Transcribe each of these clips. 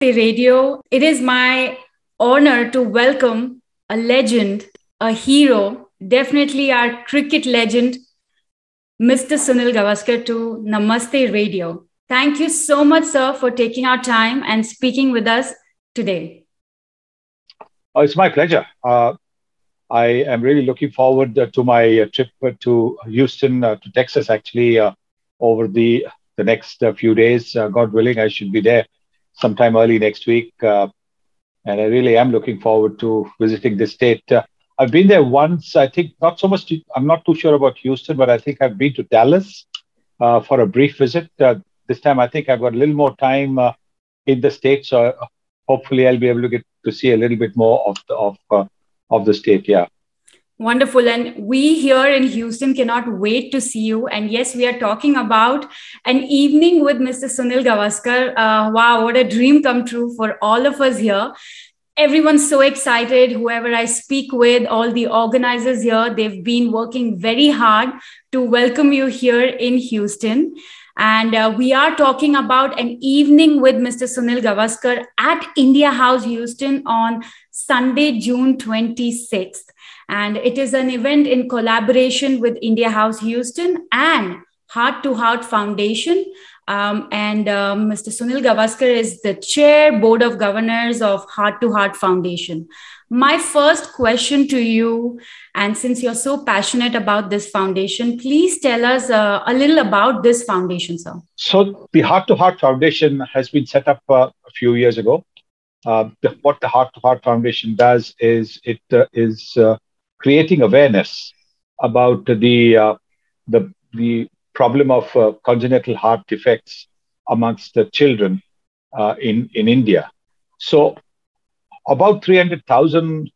Radio. It is my honor to welcome a legend, a hero, definitely our cricket legend, Mr. Sunil Gavaskar to Namaste Radio. Thank you so much, sir, for taking our time and speaking with us today. It's my pleasure. I am really looking forward to my trip to Houston, to Texas, actually, over the next few days. God willing, I should be there sometime early next week. And I really am looking forward to visiting this state. I've been there once, I think, not so much. I'm not too sure about Houston, but I think I've been to Dallas for a brief visit. This time, I think I've got a little more time in the state. So hopefully, I'll be able to get to see a little bit more of the state. Yeah. Wonderful. And we here in Houston cannot wait to see you. And yes, we are talking about an evening with Mr. Sunil Gavaskar. Wow, what a dream come true for all of us here. Everyone's so excited. Whoever I speak with, all the organizers here, they've been working very hard to welcome you here in Houston. And we are talking about an evening with Mr. Sunil Gavaskar at India House, Houston on Sunday, June 26th. And it is an event in collaboration with India House Houston and Heart to Heart Foundation. Mr. Sunil Gavaskar is the chair, board of governors of Heart to Heart Foundation. My first question to you, and since you're so passionate about this foundation, please tell us a little about this foundation, sir. So the Heart to Heart Foundation has been set up a few years ago. What the Heart to Heart Foundation does is it is creating awareness about the problem of congenital heart defects amongst the children in India. So around 300,000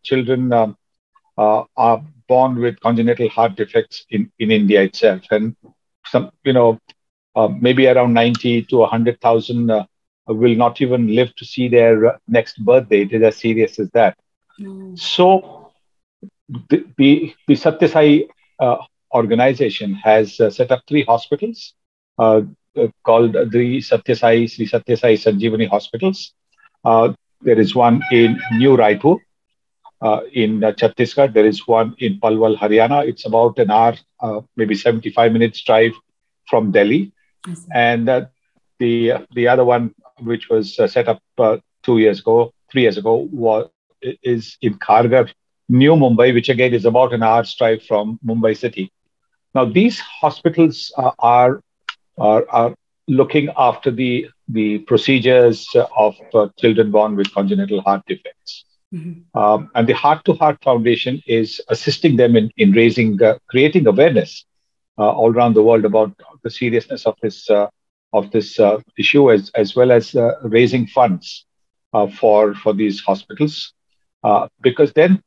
children are born with congenital heart defects in India itself, and some maybe around 90 to 100,000 will not even live to see their next birthday. It is as serious as that. So the Satya Sai organization has set up 3 hospitals called the Satya Sai Sanjeevani hospitals. There is one in New Raipur in Chhattisgarh. There is one in Palwal, Haryana. It's about an hour, maybe 75 minutes drive from Delhi. And the other one, which was set up 3 years ago, is in Kharghar, New Mumbai, which again is about an hour's drive from Mumbai city. Now, these hospitals are looking after the procedures of children born with congenital heart defects. Mm-hmm. And the Heart to Heart Foundation is assisting them in creating awareness all around the world about the seriousness of this issue, as well as raising funds for these hospitals. Because then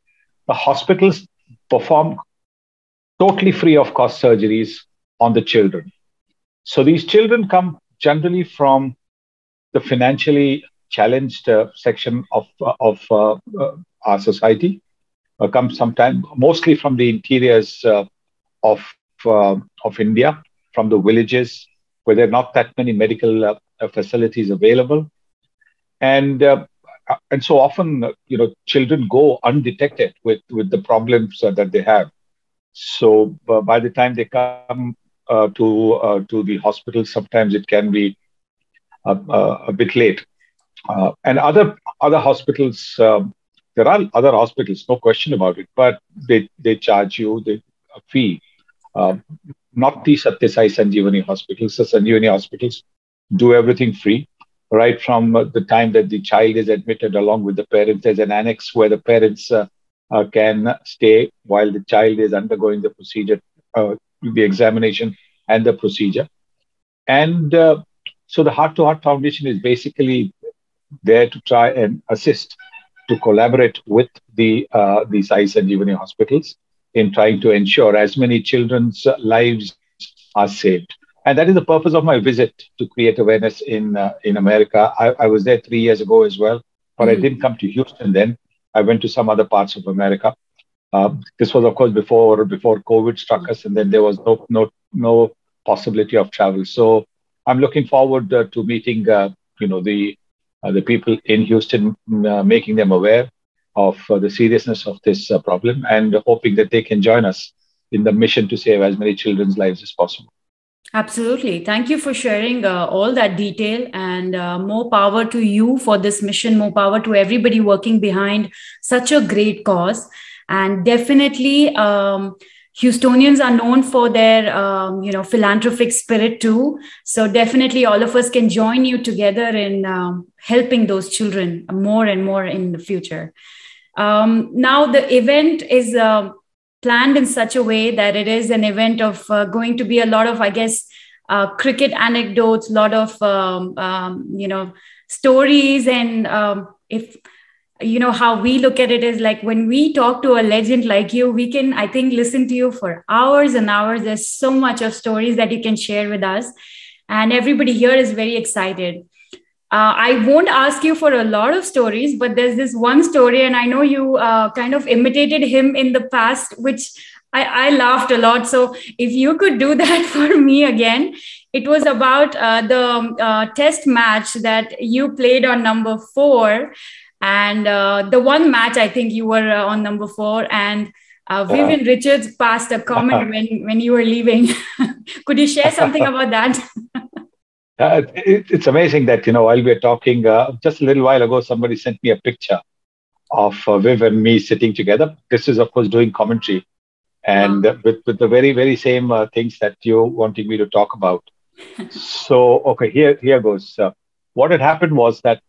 the hospitals perform totally free of cost surgeries on the children. So these children come generally from the financially challenged section of our society, come sometimes mostly from the interiors of India, from the villages where there are not that many medical facilities available, and so often children go undetected with the problems that they have. So by the time they come to the hospital, sometimes it can be a bit late. And other hospitals, there are other hospitals, no question about it, but they charge you a fee. Not the Satya Sai Sanjeevani hospitals. The Sanjeevani hospitals do everything free, right from the time that the child is admitted along with the parents. There's an annex where the parents can stay while the child is undergoing the procedure, the examination and the procedure. And so the Heart to Heart Foundation is basically there to try and assist, to collaborate with the Sai Sanjeevani hospitals in trying to ensure as many children's lives are saved. And that is the purpose of my visit, to create awareness in America. I was there 3 years ago as well, but I didn't come to Houston then. I went to some other parts of America. This was, of course, before COVID struck us, and then there was no possibility of travel. So I'm looking forward to meeting the people in Houston, making them aware of the seriousness of this problem, and hoping that they can join us in the mission to save as many children's lives as possible. Absolutely. Thank you for sharing all that detail, and more power to you for this mission, more power to everybody working behind such a great cause. And definitely, Houstonians are known for their, philanthropic spirit too. So definitely all of us can join you together in helping those children more and more in the future. Now the event is planned in such a way that it is an event of going to be a lot of, I guess, cricket anecdotes, a lot of, stories. And if, how we look at it is like when we talk to a legend like you, we can, I think, listen to you for hours and hours. There's so much of stories that you can share with us. And everybody here is very excited. I won't ask you for a lot of stories, but there's this one story, and I know you kind of imitated him in the past, which I laughed a lot. So if you could do that for me again, it was about the test match that you played on number 4. And the one match, I think you were on number 4, and Vipin Richards passed a comment when you were leaving. Could you share something about that? It's amazing that, while we're talking, just a little while ago, somebody sent me a picture of Viv and me sitting together. This is, of course, doing commentary, and with the very, very same things that you're wanting me to talk about. So, okay, here goes. What had happened was that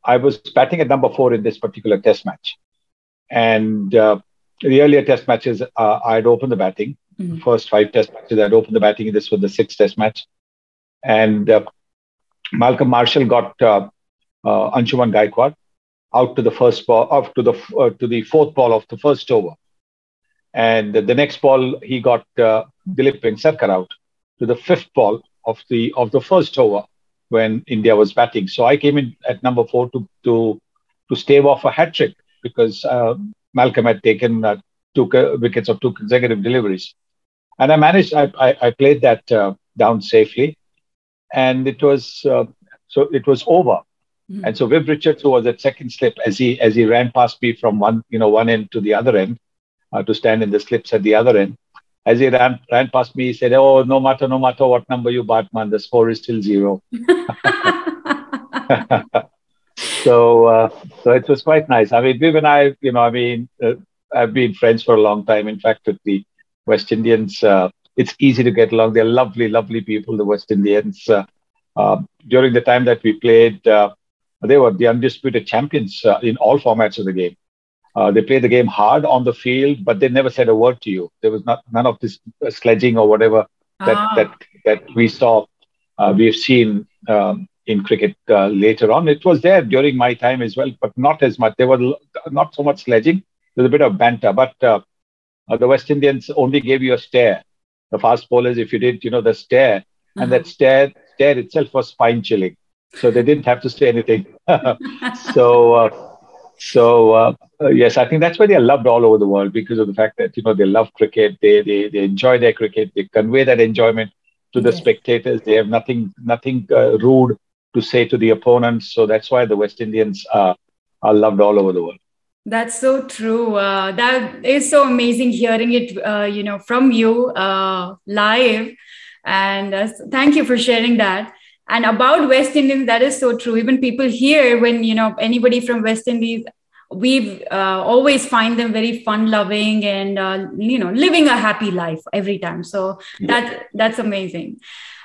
I was batting at number 4 in this particular test match. And the earlier test matches, I'd opened the batting. Mm-hmm. First 5 test matches, I'd opened the batting. This was the 6th test match. And Malcolm Marshall got Anshuman Gaikwad out to the first ball, up to the 4th ball of the first over. And the next ball, he got Dilip Vengsarkar out to the 5th ball of the first over when India was batting. So I came in at number 4 to stave off a hat trick, because Malcolm had taken 2 wickets of 2 consecutive deliveries. And I managed, I played that down safely. And it was over. Mm-hmm. And so Viv Richards, who was at second slip, as he ran past me from one end to the other end, to stand in the slips at the other end, as he ran past me, he said, "Oh, no matter what number you bat, man, the score is still 0." So it was quite nice. I mean, Viv and I, I've been friends for a long time. In fact, with the West Indians, it's easy to get along. They're lovely, lovely people, the West Indians. During the time that we played, they were the undisputed champions in all formats of the game. They played the game hard on the field, but they never said a word to you. There was none of this sledging or whatever that we saw. We've seen in cricket later on. It was there during my time as well, but not as much. There was not so much sledging. There's a bit of banter, but the West Indians only gave you a stare. The fast bowlers, if you did, the stare, and that stare itself was spine chilling. So they didn't have to say anything. Yes, I think that's why they're loved all over the world, because of the fact that they love cricket. They enjoy their cricket. They convey that enjoyment to the spectators. They have nothing rude to say to the opponents. So that's why the West Indians are loved all over the world. That's so true. That is so amazing hearing it, from you live. And thank you for sharing that. And about West Indians, that is so true. Even people here, when, anybody from West Indies, we've always find them very fun-loving and, living a happy life every time. So that's amazing.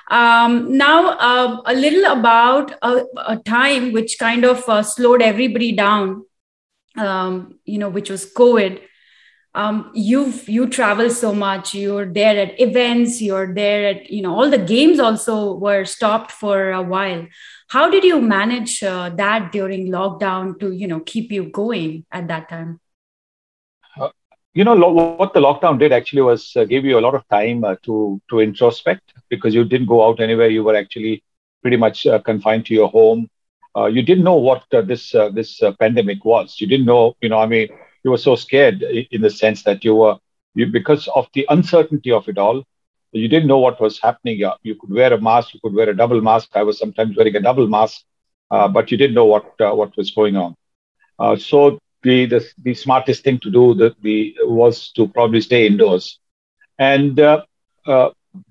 Now, a little about a time which kind of slowed everybody down. Which was COVID. You travel so much. You're there at events. You're there at all the games also were stopped for a while. How did you manage that during lockdown to keep you going at that time? What the lockdown did actually was give you a lot of time to introspect, because you didn't go out anywhere. You were actually pretty much confined to your home. You didn't know what this pandemic was. You didn't know, you were so scared in the sense that because of the uncertainty of it all, You didn't know what was happening. You could wear a mask, you could wear a double mask. I was sometimes wearing a double mask, but you didn't know what was going on. So the smartest thing to do was to probably stay indoors. And uh,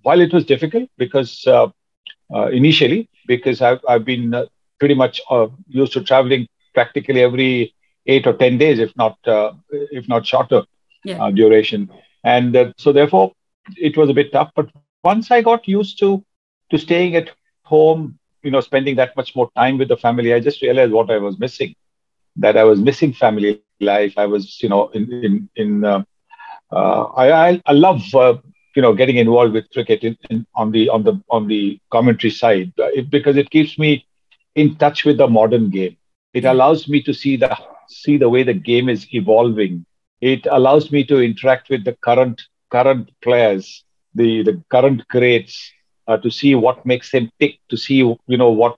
while it was difficult, because initially, because I've been pretty much used to traveling practically every 8 or 10 days, if not shorter Yeah. duration, and so therefore it was a bit tough. But once I got used to staying at home, spending that much more time with the family, I just realized what I was missing. That I was missing family life. I was, in I love getting involved with cricket on the commentary side, because it keeps me in touch with the modern game. It Yeah. allows me to see the way the game is evolving. It allows me to interact with the current players, the current greats, to see what makes them tick, to see what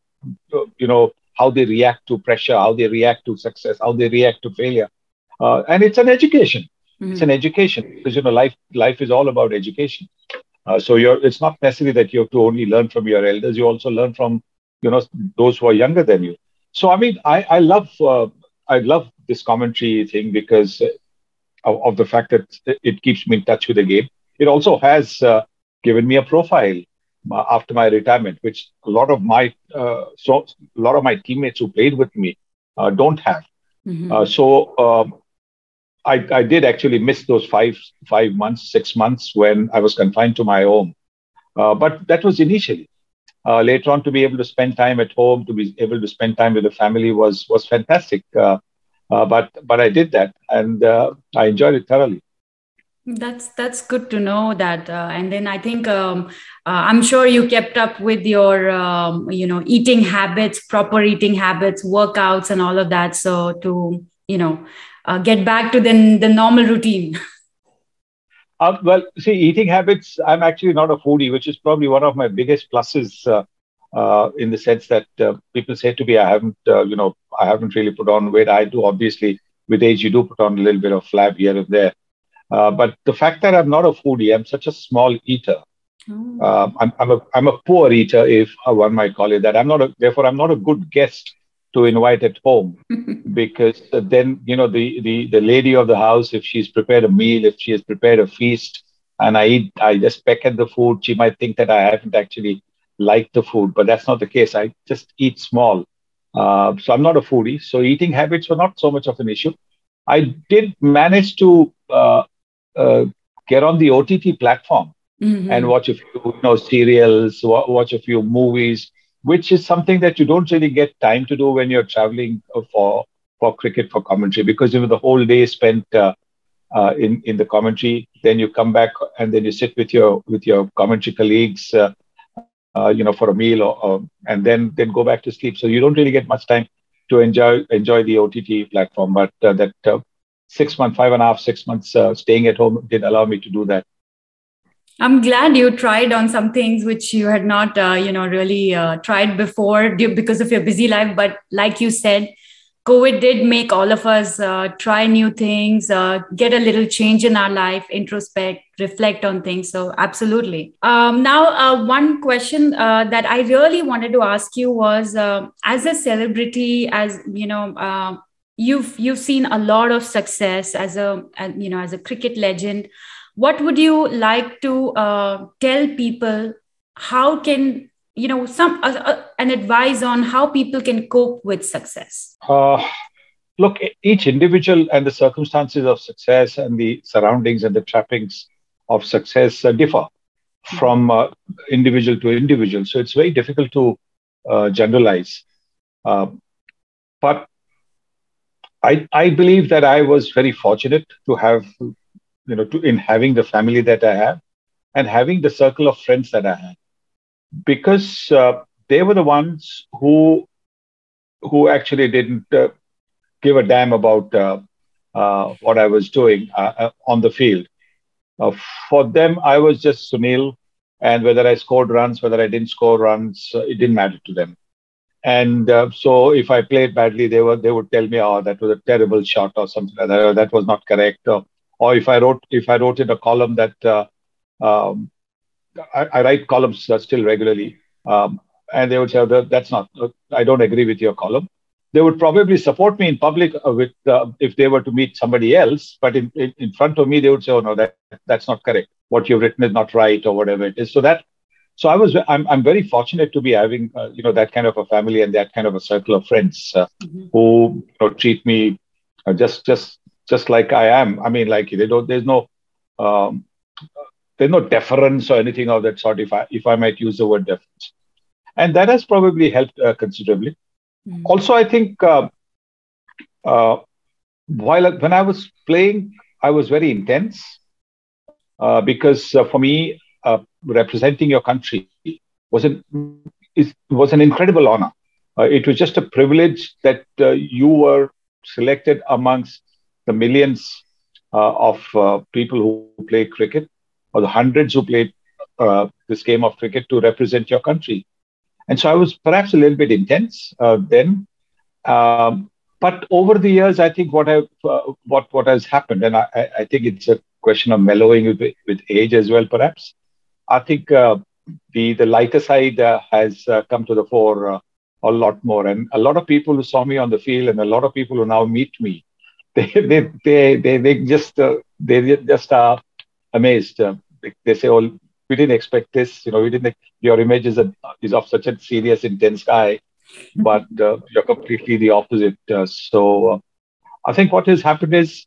how they react to pressure, how they react to success, how they react to failure, and it's an education. It's an Mhm. education because life is all about education. So it's not necessary that you have to only learn from your elders. You also learn from you know those who are younger than you. So I mean, I love this commentary thing because of the fact that it keeps me in touch with the game. It also has given me a profile after my retirement, which a lot of my teammates who played with me don't have. Mhm. I did actually miss those 5 months, 6 months when I was confined to my home. But that was initially. Later on, to be able to spend time at home, to be able to spend time with the family was fantastic. But I did that, and I enjoyed it thoroughly. That's good to know that. And then I think I'm sure you kept up with your eating habits, proper eating habits, workouts, and all of that. So to get back to the normal routine. Well, see, eating habits, I'm actually not a foodie, which is probably one of my biggest pluses, in the sense that people say to me, I haven't really put on weight. I do, obviously, with age, you do put on a little bit of flab here and there. But the fact that I'm not a foodie, I'm such a small eater. Oh. I'm a poor eater, if one might call it that. Therefore, I'm not a good guest to invite at home, because then the lady of the house, if she's prepared a meal, if she has prepared a feast, and I just peck at the food, she might think that I haven't actually liked the food, but that's not the case. I just eat small. So I'm not a foodie, so eating habits were not so much of an issue. I did manage to uh, get on the OTT platform and Mhm. watch a few serials, watch a few movies, which is something that you don't really get time to do when you're traveling for cricket, for commentary, because the whole day is spent in the commentary. Then you come back and then you sit with your commentary colleagues, for a meal, and then go back to sleep. So you don't really get much time to enjoy the OTT platform. But that 6 months, 5.5, 6 months staying at home did allow me to do that. I'm glad you tried on some things which you had not, really tried before because of your busy life. But like you said, COVID did make all of us try new things, get a little change in our life, introspect, reflect on things. So, absolutely. Now, one question that I really wanted to ask you was, as a celebrity, as you've seen a lot of success as a cricket legend. What would you like to tell people? How can some an advice on how people can cope with success? Uh, Look, each individual and the circumstances of success and the surroundings and the trappings of success differ from individual to individual. So it's very difficult to generalize. Uh, but I believe that I was very fortunate to have, in having the family that I have and having the circle of friends that I had, because they were the ones who actually didn't give a damn about what I was doing on the field. Uh, for them, I was just Sunil, and whether I scored runs, whether I didn't score runs, it didn't matter to them. And so, if I played badly, they would tell me, "Oh, that was a terrible shot," or something like that. Or, that was not correct. Or if I wrote in a column that um, I write columns still regularly, and they would say, "That's not. I don't agree with your column." They would probably support me in public with if they were to meet somebody else, but in front of me, they would say, "Oh no, that's not correct. What you've written is not right, or whatever it is." I'm very fortunate to be having that kind of a family and that kind of a circle of friends Mhm. who treat me just like I am. I mean, like they don't. Um, there's no deference or anything of that sort. If I might use the word deference, and that has probably helped considerably. Mhm. Also, I think uh, when I was playing, I was very intense because for me, representing your country was an incredible honor. It was just a privilege that you were selected amongst the millions of people who play cricket, or the hundreds who played this game of cricket to represent your country. And so I was perhaps a little bit intense then. Um, but over the years, I think what has happened, and I think it's a question of mellowing with age as well, perhaps. I think the lighter side has come to the fore a lot more, and a lot of people who saw me on the field, and a lot of people who now meet me, they just are amazed. They say, "Oh, we didn't expect this. We didn't. Your image is of such a serious, intense guy, but you're completely the opposite." So I think what has happened is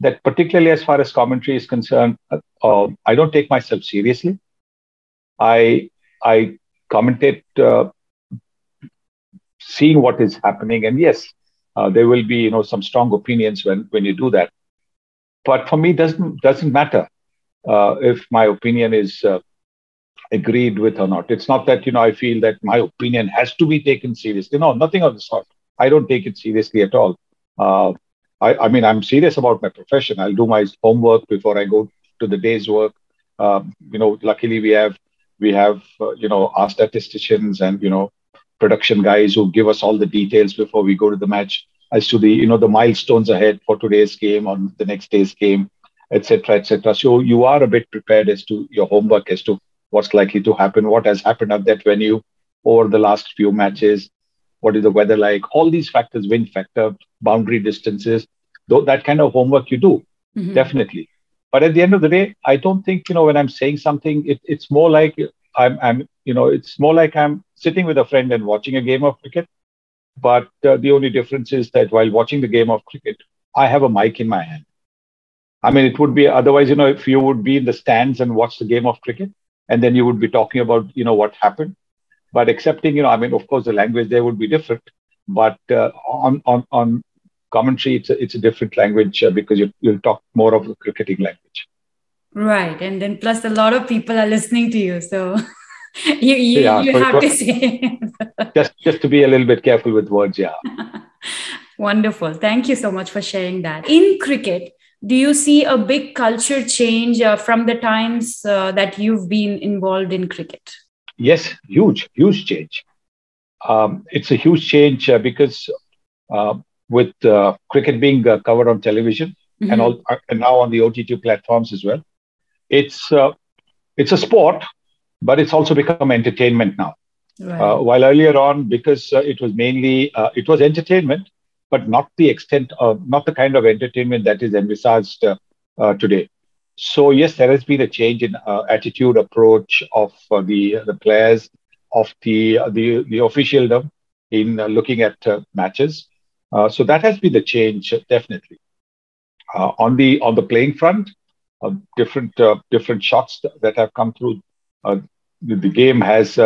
that, particularly as far as commentary is concerned, I don't take myself seriously. I I commentate seeing what is happening, and yes, there will be some strong opinions when you do that. But for me, doesn't matter if my opinion is agreed with or not. It's not that I feel that my opinion has to be taken seriously. No, nothing of the sort. I don't take it seriously at all. Uh, I mean, I'm serious about my profession. I'll do my homework before I go to the day's work. Luckily we have our statisticians and production guys who give us all the details before we go to the match as to the milestones ahead for today's game or the next day's game, etc., etc. So you are a bit prepared as to your homework as to what's likely to happen, what has happened at that venue over the last few matches, what is the weather like, all these factors, wind factor, boundary distances, though that kind of homework you do, Mhm. definitely. But at the end of the day, I don't think, when I'm saying something, it's more like it's more like I'm sitting with a friend and watching a game of cricket. But the only difference is that while watching the game of cricket, I have a mic in my hand. I mean, it would be otherwise, if you would be in the stands and watch the game of cricket, and then you would be talking about, what happened. But accepting, I mean, of course, the language there would be different. But on commentary, it's a different language because you'll talk more of the cricketing language. Right. And then plus a lot of people are listening to you. So you you, Yeah, you so have to say. just to be a little bit careful with words. Yeah. Wonderful. Thank you so much for sharing that. In cricket, do you see a big culture change from the times that you've been involved in cricket? Yes, huge change. It's a huge change because uh, with cricket being covered on television Mhm. and now on the OTT platforms as well, it's uh, it's a sport, but it's also become entertainment now. Right. While earlier on, because it was entertainment, but not the extent of not the kind of entertainment that is envisaged today. So yes, there has been a change in attitude, approach of the players, of the officialdom in looking at matches. So that has been the change, definitely. On the playing front, different shots that have come through. Uh, the game has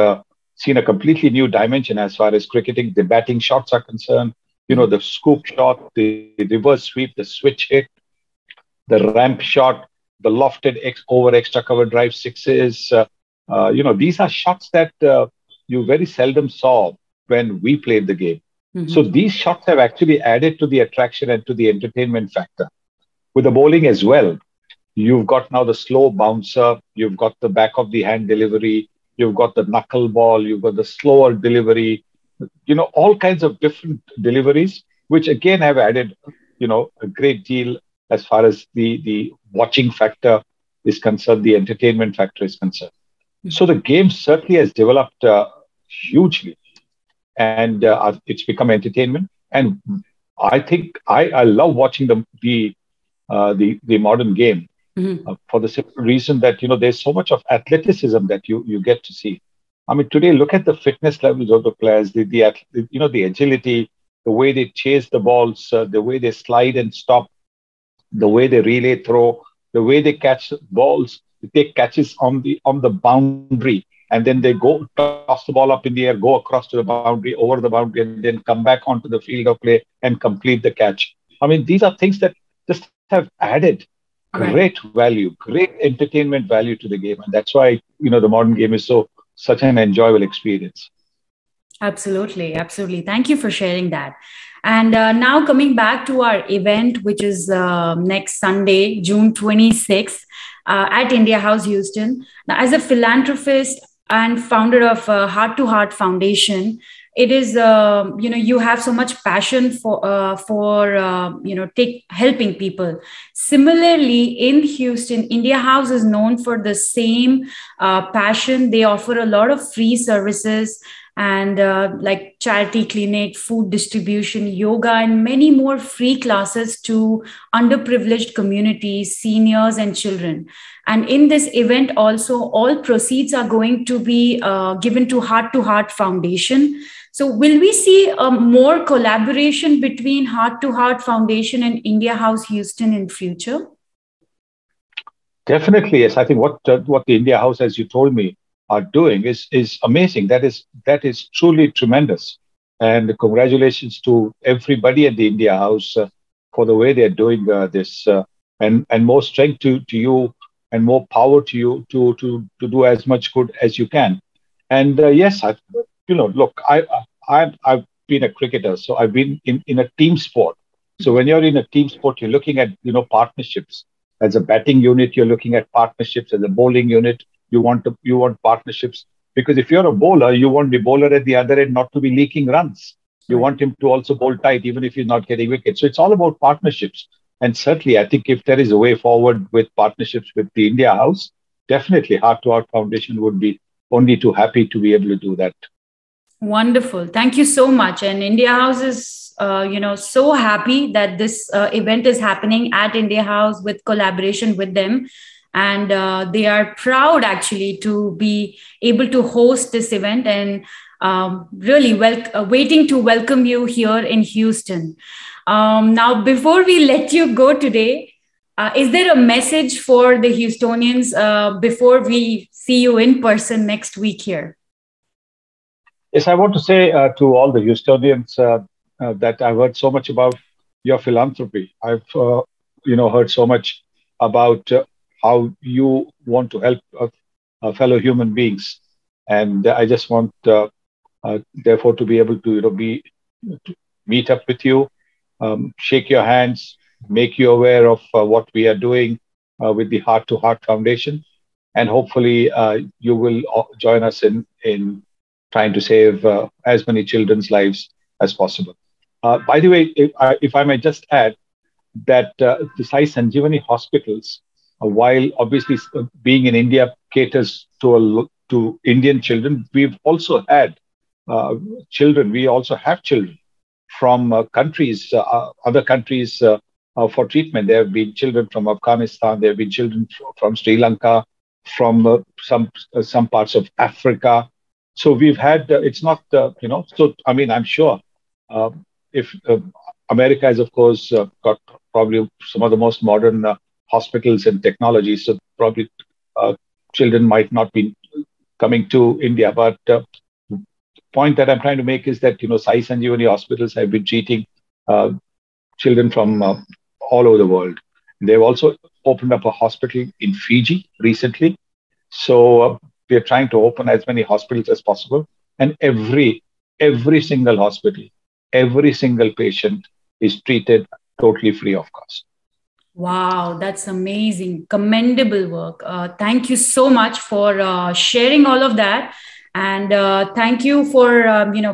seen a completely new dimension as far as cricketing. The batting shots are concerned. Mhm. The scoop shot, the reverse sweep, the switch hit, the ramp shot, the lofted over extra cover drive sixes. These are shots that you very seldom saw when we played the game. So Mhm. these shots have actually added to the attraction and to the entertainment factor. With the bowling as well, you've got now the slow bouncer, you've got the back of the hand delivery, you've got the knuckle ball, you've got the slower delivery, all kinds of different deliveries, which again have added, a great deal as far as the watching factor is concerned, the entertainment factor is concerned. So the game certainly has developed hugely, and it's become entertainment. And I think I love watching the modern game Mhm. for the simple reason that there's so much of athleticism that you get to see. I mean, today look at the fitness levels of the players, the agility, the way they chase the balls, the way they slide and stop, the way they relay throw, the way they catch balls, they take catches on the boundary, and then they go toss the ball up in the air, go across to the boundary, over the boundary, and then come back onto the field of play and complete the catch. I mean, these are things that just have added great Right. value, great entertainment value to the game, and that's why the modern game is such an enjoyable experience. Absolutely, absolutely. Thank you for sharing that. And now coming back to our event, which is next Sunday, June 26th, at India House, Houston. Now, as a philanthropist and founder of Heart to Heart Foundation, it is you have so much passion for take helping people. Similarly, in Houston, India House is known for the same passion. They offer a lot of free services and like charity clinic, food distribution, yoga, and many more free classes to underprivileged communities, seniors, and children. And in this event, also, all proceeds are going to be given to Heart Foundation. So, will we see more collaboration between Heart to Heart Foundation and India House Houston in future? Definitely, yes. I think what the India House, as you told me, are doing is amazing. That is truly tremendous. And congratulations to everybody at the India House for the way they're doing this. And more strength to you, and more power to you to do as much good as you can. And yes, look, I've been a cricketer, so I've been in a team sport. So when you're in a team sport, you're looking at partnerships. As a batting unit, you're looking at partnerships. As a bowling unit, you want partnerships, because if you're a bowler, you want the bowler at the other end not to be leaking runs. You Right. want him to also bowl tight, even if he's not getting wickets. So it's all about partnerships. And certainly, I think if there is a way forward with partnerships with the India House, definitely Heart to Heart Foundation would be only too happy to be able to do that. Wonderful. Thank you so much. And India House is, so happy that this event is happening at India House with collaboration with them. And they are proud actually to be able to host this event and really waiting to welcome you here in Houston. Now, before we let you go today, is there a message for the Houstonians before we see you in person next week here? Yes, I want to say to all the Houstonians that I've heard so much about your philanthropy. I've heard so much about how you want to help fellow human beings, and I just want, therefore, to be able to, to meet up with you, shake your hands, make you aware of what we are doing with the Heart to Heart Foundation, and hopefully you will join us in trying to save as many children's lives as possible. By the way, if I may just add that the Sai Sanjeevani hospitals, while obviously being in India caters to Indian children, we've also had children. We also have children from other countries for treatment. There have been children from Afghanistan. There have been children from Sri Lanka, from some parts of Africa. So we've had. It's not So I mean, I'm sure if America has, of course, got probably some of the most modern hospitals and technologies. So probably uh, children might not be coming to India, but point that I'm trying to make is that Sai Sanjeevani hospitals have been treating uh, children from all over the world. They've also opened up a hospital in Fiji recently. So we're trying to open as many hospitals as possible, and every single hospital, every single patient is treated totally free of cost. Wow, that's amazing. Commendable work. Thank you so much for sharing all of that. And thank you for,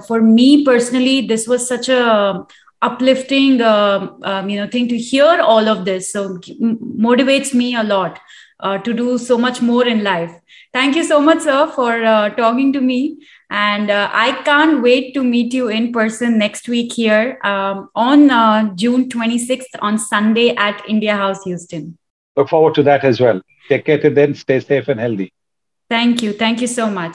for me personally, this was such a uplifting, thing to hear all of this. So motivates me a lot to do so much more in life. Thank you so much, sir, for talking to me. And I can't wait to meet you in person next week here on June 26th on Sunday at India House, Houston. Look forward to that as well. Take care till then. Stay safe and healthy. Thank you. Thank you so much.